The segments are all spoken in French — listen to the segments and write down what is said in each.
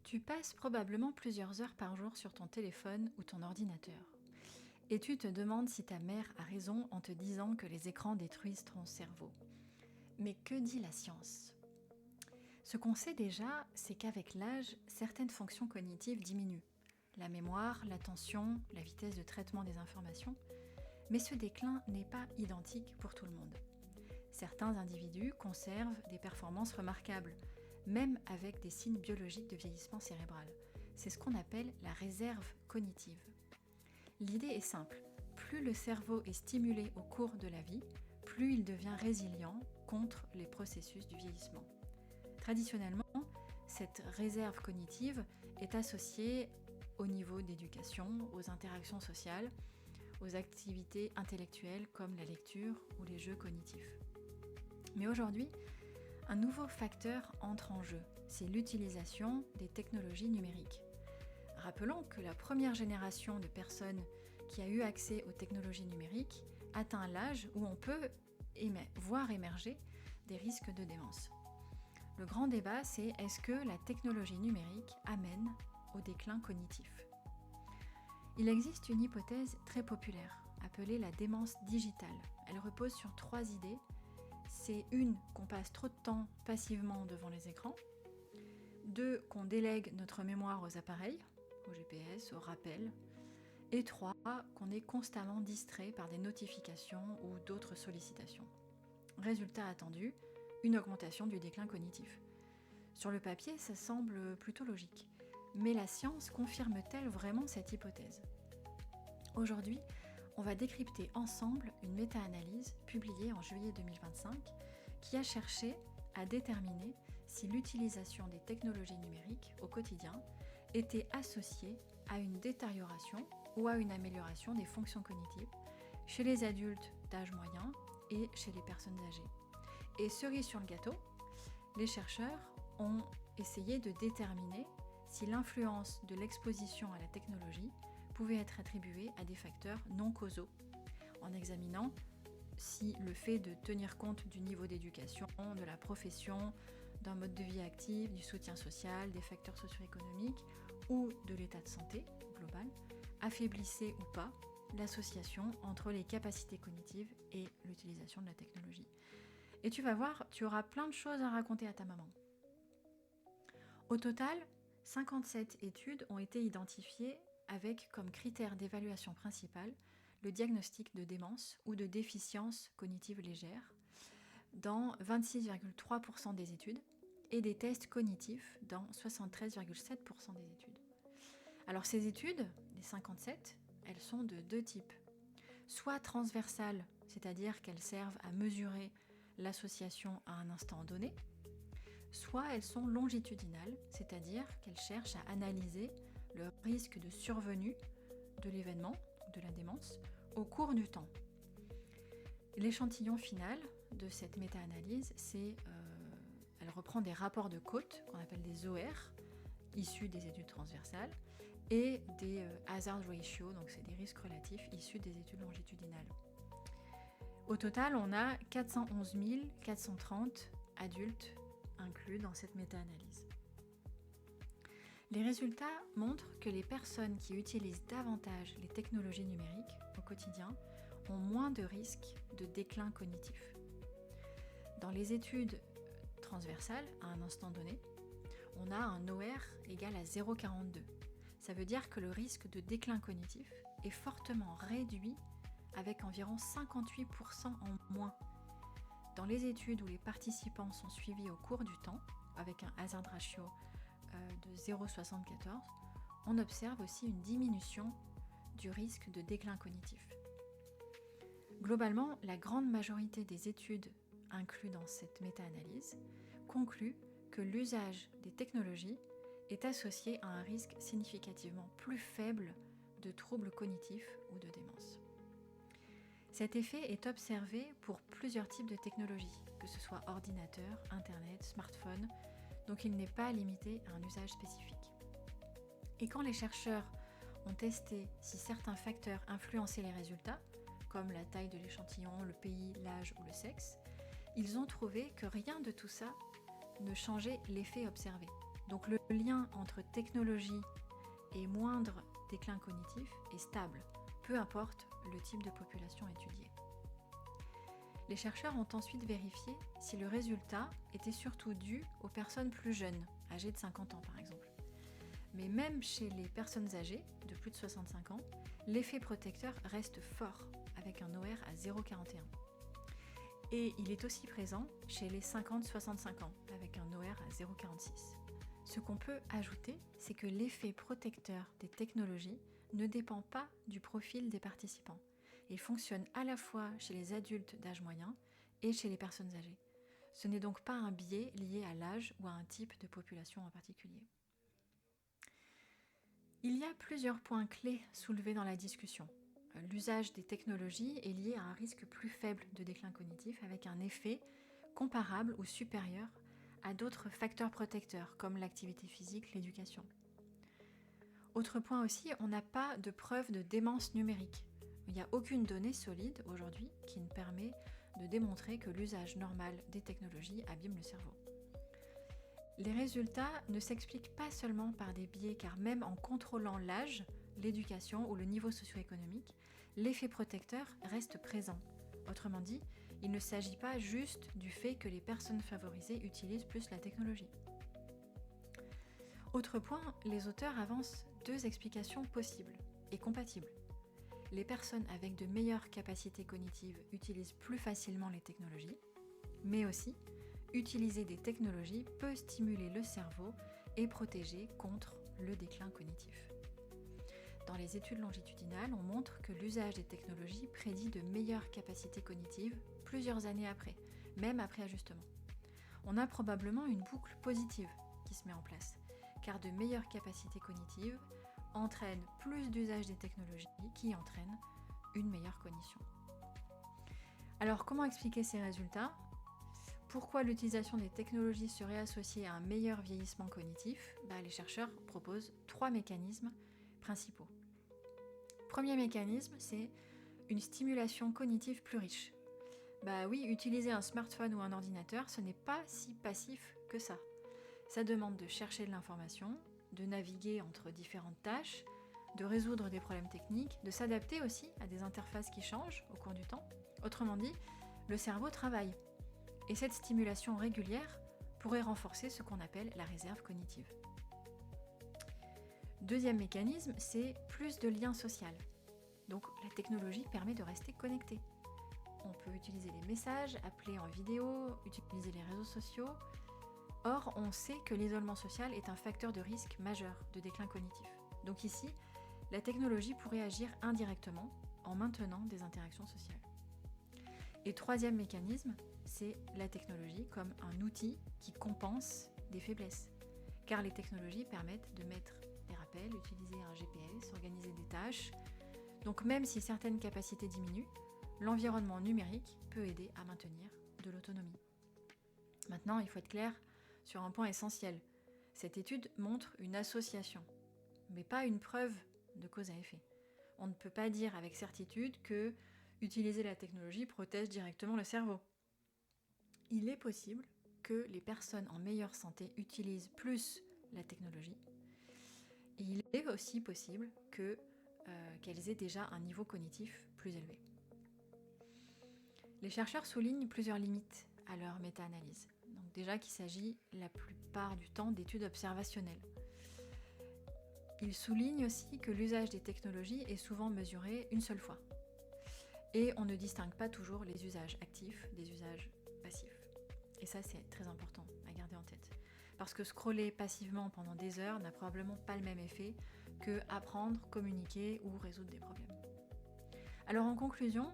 Tu passes probablement plusieurs heures par jour sur ton téléphone ou ton ordinateur. Et tu te demandes si ta mère a raison en te disant que les écrans détruisent ton cerveau. Mais que dit la science? Ce qu'on sait déjà, c'est qu'avec l'âge, certaines fonctions cognitives diminuent. La mémoire, l'attention, la vitesse de traitement des informations. Mais ce déclin n'est pas identique pour tout le monde. Certains individus conservent des performances remarquables, même avec des signes biologiques de vieillissement cérébral. C'est ce qu'on appelle la réserve cognitive. L'idée est simple, plus le cerveau est stimulé au cours de la vie, plus il devient résilient contre les processus du vieillissement. Traditionnellement, cette réserve cognitive est associée au niveau d'éducation, aux interactions sociales, aux activités intellectuelles comme la lecture ou les jeux cognitifs. Mais aujourd'hui, un nouveau facteur entre en jeu, c'est l'utilisation des technologies numériques. Rappelons que la première génération de personnes qui a eu accès aux technologies numériques atteint l'âge où on peut voir émerger des risques de démence. Le grand débat, c'est est-ce que la technologie numérique amène au déclin cognitif ? Il existe une hypothèse très populaire, appelée la démence digitale. Elle repose sur 3 idées. C'est une, qu'on passe trop de temps passivement devant les écrans. 2, qu'on délègue notre mémoire aux appareils, au GPS, au rappel. Et 3, qu'on est constamment distrait par des notifications ou d'autres sollicitations. Résultat attendu, une augmentation du déclin cognitif. Sur le papier, ça semble plutôt logique. Mais la science confirme-t-elle vraiment cette hypothèse ? Aujourd'hui, on va décrypter ensemble une méta-analyse publiée en juillet 2025 qui a cherché à déterminer si l'utilisation des technologies numériques au quotidien était associée à une détérioration ou à une amélioration des fonctions cognitives chez les adultes d'âge moyen et chez les personnes âgées. Et cerise sur le gâteau, les chercheurs ont essayé de déterminer si l'influence de l'exposition à la technologie pouvait être attribuée à des facteurs non causaux, en examinant si le fait de tenir compte du niveau d'éducation, de la profession, d'un mode de vie actif, du soutien social, des facteurs socio-économiques ou de l'état de santé global affaiblissait ou pas l'association entre les capacités cognitives et l'utilisation de la technologie. Et tu vas voir, tu auras plein de choses à raconter à ta maman. Au total, 57 études ont été identifiées avec comme critère d'évaluation principal le diagnostic de démence ou de déficience cognitive légère dans 26,3% des études et des tests cognitifs dans 73,7% des études. Alors ces études, les 57, elles sont de 2 types. Soit transversales, c'est-à-dire qu'elles servent à mesurer l'association à un instant donné, soit elles sont longitudinales, c'est-à-dire qu'elles cherchent à analyser le risque de survenue de l'événement, de la démence, au cours du temps. L'échantillon final de cette méta-analyse, elle reprend des rapports de Cote, qu'on appelle des OR, issus des études transversales, et des hazard ratios, donc c'est des risques relatifs issus des études longitudinales. Au total, on a 411 430 adultes inclus dans cette méta-analyse. Les résultats montrent que les personnes qui utilisent davantage les technologies numériques au quotidien ont moins de risques de déclin cognitif. Dans les études transversales, à un instant donné, on a un OR égal à 0,42. Ça veut dire que le risque de déclin cognitif est fortement réduit avec environ 58% en moins. Dans les études où les participants sont suivis au cours du temps, avec un hazard ratio de 0,74, on observe aussi une diminution du risque de déclin cognitif. Globalement, la grande majorité des études incluses dans cette méta-analyse concluent que l'usage des technologies est associé à un risque significativement plus faible de troubles cognitifs ou de démence. Cet effet est observé pour plusieurs types de technologies, que ce soit ordinateur, internet, smartphone, donc il n'est pas limité à un usage spécifique. Et quand les chercheurs ont testé si certains facteurs influençaient les résultats, comme la taille de l'échantillon, le pays, l'âge ou le sexe, ils ont trouvé que rien de tout ça ne changeait l'effet observé. Donc le lien entre technologie et moindre déclin cognitif est stable, peu importe le type de population étudiée. Les chercheurs ont ensuite vérifié si le résultat était surtout dû aux personnes plus jeunes, âgées de 50 ans par exemple. Mais même chez les personnes âgées, de plus de 65 ans, l'effet protecteur reste fort, avec un OR à 0,41. Et il est aussi présent chez les 50-65 ans, avec un OR à 0,46. Ce qu'on peut ajouter, c'est que l'effet protecteur des technologies ne dépend pas du profil des participants. Il fonctionne à la fois chez les adultes d'âge moyen et chez les personnes âgées. Ce n'est donc pas un biais lié à l'âge ou à un type de population en particulier. Il y a plusieurs points clés soulevés dans la discussion. L'usage des technologies est lié à un risque plus faible de déclin cognitif avec un effet comparable ou supérieur à d'autres facteurs protecteurs comme l'activité physique, l'éducation. Autre point aussi, on n'a pas de preuve de démence numérique. Il n'y a aucune donnée solide aujourd'hui qui nous permet de démontrer que l'usage normal des technologies abîme le cerveau. Les résultats ne s'expliquent pas seulement par des biais, car même en contrôlant l'âge, l'éducation ou le niveau socio-économique, l'effet protecteur reste présent. Autrement dit, il ne s'agit pas juste du fait que les personnes favorisées utilisent plus la technologie. Autre point, les auteurs avancent 2 explications possibles et compatibles. Les personnes avec de meilleures capacités cognitives utilisent plus facilement les technologies, mais aussi, utiliser des technologies peut stimuler le cerveau et protéger contre le déclin cognitif. Dans les études longitudinales, on montre que l'usage des technologies prédit de meilleures capacités cognitives plusieurs années après, même après ajustement. On a probablement une boucle positive qui se met en place, car de meilleures capacités cognitives entraînent plus d'usage des technologies qui entraînent une meilleure cognition. Alors comment expliquer ces résultats ? Pourquoi l'utilisation des technologies serait associée à un meilleur vieillissement cognitif ? Les chercheurs proposent 3 mécanismes principaux. Premier mécanisme, c'est une stimulation cognitive plus riche. Oui, utiliser un smartphone ou un ordinateur, ce n'est pas si passif que ça. Ça demande de chercher de l'information, de naviguer entre différentes tâches, de résoudre des problèmes techniques, de s'adapter aussi à des interfaces qui changent au cours du temps. Autrement dit, le cerveau travaille. Et cette stimulation régulière pourrait renforcer ce qu'on appelle la réserve cognitive. Deuxième mécanisme, c'est plus de lien social. Donc la technologie permet de rester connecté. On peut utiliser les messages, appeler en vidéo, utiliser les réseaux sociaux. Or, on sait que l'isolement social est un facteur de risque majeur de déclin cognitif. Donc ici, la technologie pourrait agir indirectement en maintenant des interactions sociales. Et troisième mécanisme, c'est la technologie comme un outil qui compense des faiblesses. Car les technologies permettent de mettre des rappels, utiliser un GPS, organiser des tâches. Donc même si certaines capacités diminuent, l'environnement numérique peut aider à maintenir de l'autonomie. Maintenant, il faut être clair sur un point essentiel. Cette étude montre une association, mais pas une preuve de cause à effet. On ne peut pas dire avec certitude que utiliser la technologie protège directement le cerveau. Il est possible que les personnes en meilleure santé utilisent plus la technologie. Et il est aussi possible qu'elles aient déjà un niveau cognitif plus élevé. Les chercheurs soulignent plusieurs limites à leur méta-analyse. Donc déjà qu'il s'agit la plupart du temps d'études observationnelles. Ils soulignent aussi que l'usage des technologies est souvent mesuré une seule fois. Et on ne distingue pas toujours les usages actifs des usages passifs. Et ça, c'est très important à garder en tête. Parce que scroller passivement pendant des heures n'a probablement pas le même effet que apprendre, communiquer ou résoudre des problèmes. Alors en conclusion,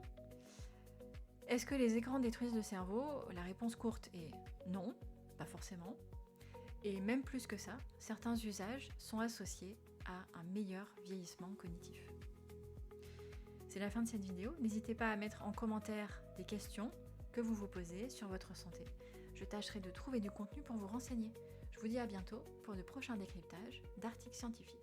est-ce que les écrans détruisent le cerveau ? La réponse courte est non, pas forcément. Et même plus que ça, certains usages sont associés à un meilleur vieillissement cognitif. C'est la fin de cette vidéo. N'hésitez pas à mettre en commentaire des questions que vous vous posez sur votre santé. Je tâcherai de trouver du contenu pour vous renseigner. Je vous dis à bientôt pour de prochains décryptages d'articles scientifiques.